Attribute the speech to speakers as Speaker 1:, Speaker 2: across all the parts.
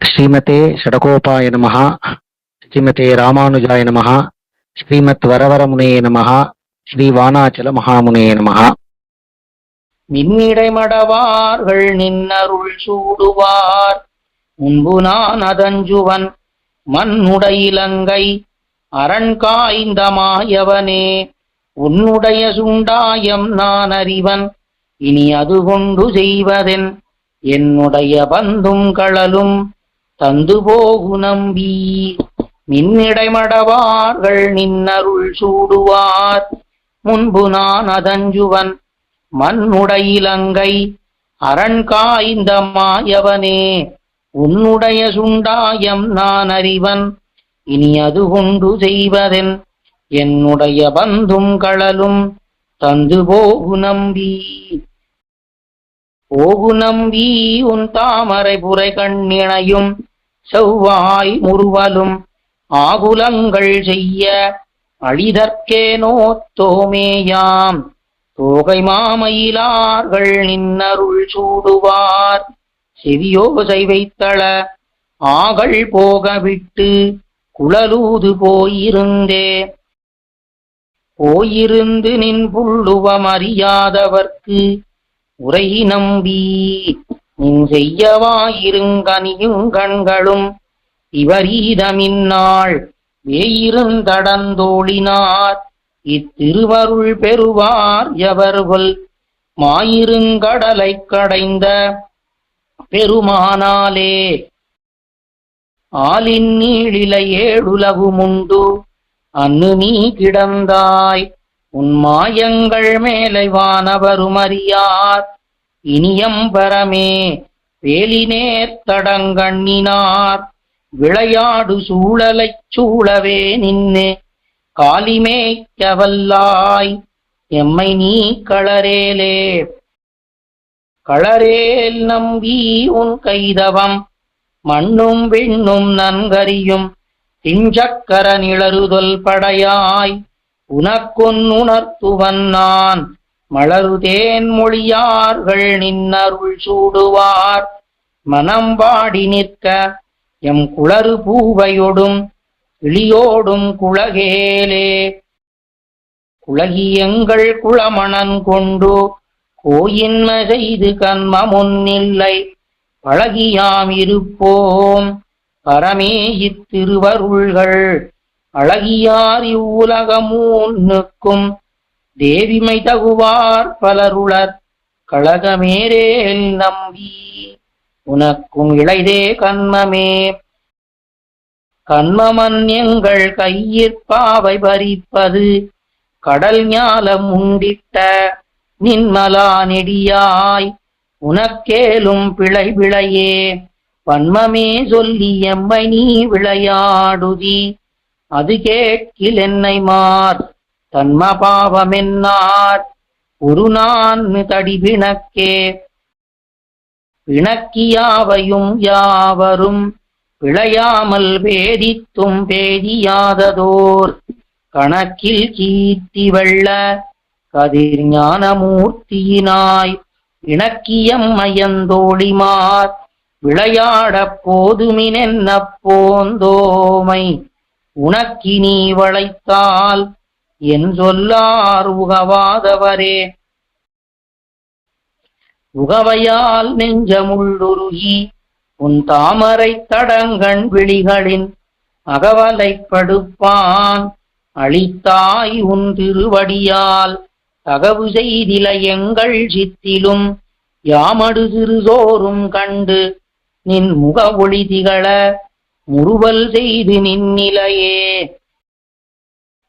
Speaker 1: ஸ்ரீமதே ஷடகோபாய நமஹ. ஸ்ரீமதே ராமானுஜாய நமஹ. ஸ்ரீமத் வரவரமுனே நமஹ. ஸ்ரீ வானாச்சல மகாமுனே நமஹ.
Speaker 2: மின்னிடை மடவார்கள் நின்னருள் சூடுவார் முன்பு நான் அதஞ்சுவன் மண்ணுடை இலங்கை அரண் காய்ந்த மாயவனே உன்னுடைய சுண்டாயம் நான் அறிவன் இனி அது கொண்டு செய்வதென் என்னுடைய பந்தும் களலும் தந்து போகு நம்பி. மின்னிடை மடவார்கள் நின்னருள் சூடுவார் முன்பு நான் அதஞ்சுவன் மண்ணுடை இலங்கை அரண் காய்ந்த மாயவனே உன்னுடைய சுண்டாயம் நான் அறிவன் இனி அது கொண்டு செய்வதென் என்னுடைய பந்தும் களலும் தந்து போகு நம்பி. போகு நம்பி உன் தாமரை புரை கண்ணிணையும் செவ்வாய் முறுவலும் ஆகுலங்கள் செய்ய அழிதற்கே நோத்தோமேயாம் தோகை மாமயிலார்கள் நின்னருள் சூடுவார் செவியோசை வைத்தள ஆகள் போக விட்டு குழலூது போயிருந்து நின் புள்ளுவம் அறியாதவர்க்கு உரை நம்பி. நின் செய்யவாயிருங்கனியும் கண்களும் இவரீதமின்னாள் வேயிருந்தடந்தோழினார் இத்திருவருள் பெறுவார் எவர்கள் மாயிருங்கடலை கடைந்த பெருமானாலே. ஆலின் நீளிலை ஏழுலகுமுண்டு அன்னு நீ கிடந்தாய் உன் மாயங்கள் மேலை வானவரும் அறியார் இனியம் பரமே வேலினேர் தடங்கண்ணினார் விளையாடு சூழலைச் சூழவே நின்னு காலிமேய்க்கவல்லாய் எம்மை நீ களரேலே. களரேல் நம்பி உன் கைதவம் மண்ணும் விண்ணும் நன்கறியும் திஞ்சக்கர நிழறுதொல் படையாய் உனக்கொன்னுணர்த்துவன் நான் மலருதேன் மொழியார்கள் நின்னருள் சூடுவார் மனம் பாடி நிற்க எம் குளறு பூவையொடும் கிளியோடும் குலகேலே. குலகி எங்கள் குளமணன் கொண்டு கோயின்ம செய்து கண்ம முன்னில்லை பழகியாம் இருப்போம் பரமே இத்திருவருள்கள் அழகியார் இவ்வுலகமூன்னுக்கும் தேவிமை தகுவார் பலருளர் கழகமேரேல் நம்பி. உனக்கும் இளைதே கண்மமே கண்மமன் எங்கள் கையிற்பாவை பறிப்பது கடல் ஞாலம் உண்டிட்ட நின்மலா நெடியாய் உனக்கேலும் பிழை பிழையே வன்மமே சொல்லி எம்மை நீ விளையாடுதி அது கேட்கில் என்னை மார் தன்ம பாவமென்னார் ஒரு நான் தடிபிணக்கே. பிணக்கியாவையும் யாவரும் பிழையாமல் பேதித்தும் பேதியாததோர் கணக்கில் கீர்த்தி வெள்ள கதிர் ஞானமூர்த்தியினாய் இணக்கியம் மயந்தோழிமார் விளையாடப் போதுமினென்ன போந்தோமை உனக்கினி வளைத்தால் என் சொல்லார் உகவாதவரே. உகவையால் நெஞ்சமுள்ளுருகி உன் தாமரை தடங்கண் விழிகளின் அகவலைப்படுப்பான் அளித்தாய் உன் திருவடியால் தகவு செய்தில எங்கள் சித்திலும் யாமடு சிறுதோறும் கண்டு நின் முக ஒளி திகழ முறுவல் செய்து நின்னிலையே.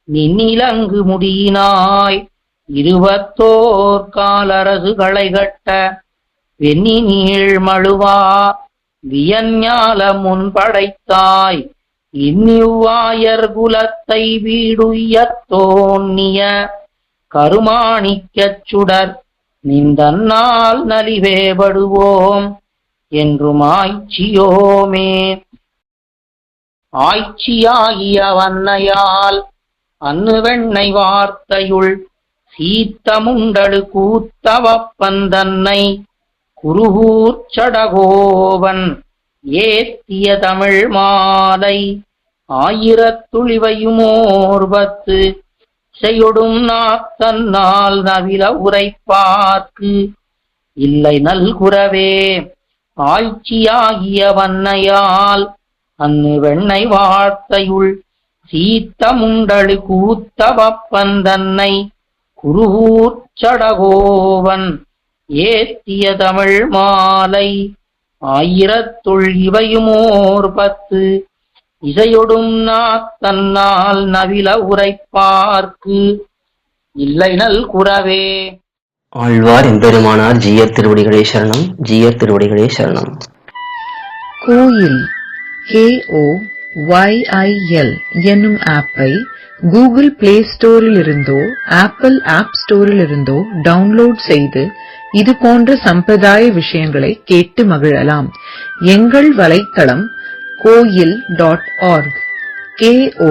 Speaker 2: நின்னிலங்கு முடியினாய் இருபத்தோர் காலரசு களைகட்ட வெண்ணி நீள் மழுவா வியஞ்ஞால முன் படைத்தாய் இன்னிவ்வாயர் குலத்தை வீடுய்யத் தோன்னிய கருமாணிக்கச் சுடர் நின்றன்னால் நலிவேபடுவோம் என்றும் ஆய்ச்சியோமே. ஆய்ச்சியாகிய வன்னையால் அன்னு வெண்ணை வார்த்தையுள் சீத்தமுண்டடு கூத்தவப்பந்தன்னை குருகூர் சடகோவன் ஏத்திய தமிழ் மாலை ஆயிரத்துளிவையுமோர்பத்து செய்யொடும் நாத்தன்னால் நவில உரைப்பார்க்கு இல்லை நல்குரவே ஆய்ச்சியாகிய வன்னையால் அன்னு வெண்ணை வார்த்தையுள் சீத்தமுண்டழு கூத்தவப்பன் தன்னை குருகூர்ச்சடகோவன் ஏத்திய தமிழ் மாலை ஆயிரத்துள் இவையுமோர்பத்து இசையொடும் நாத்தன்னால் நவில உரைப்பார்க்கு இல்லை நல்குரவே.
Speaker 3: ஆழ்வார் எம்பெருமானார் ஜீயர் திருவடிகளே சரணம். ஜீயர் திருவடிகளே சரணம்.
Speaker 4: கோயில் KOYIL என்னும் ஆப்பை கூகுள் பிளே ஸ்டோரில் இருந்தோ ஆப்பிள் ஆப் ஸ்டோரில் இருந்தோ டவுன்லோட் செய்து இது போன்ற சம்பிரதாய விஷயங்களை கேட்டு மகிழலாம். எங்கள் வலைத்தளம் koil.org KOYIL.org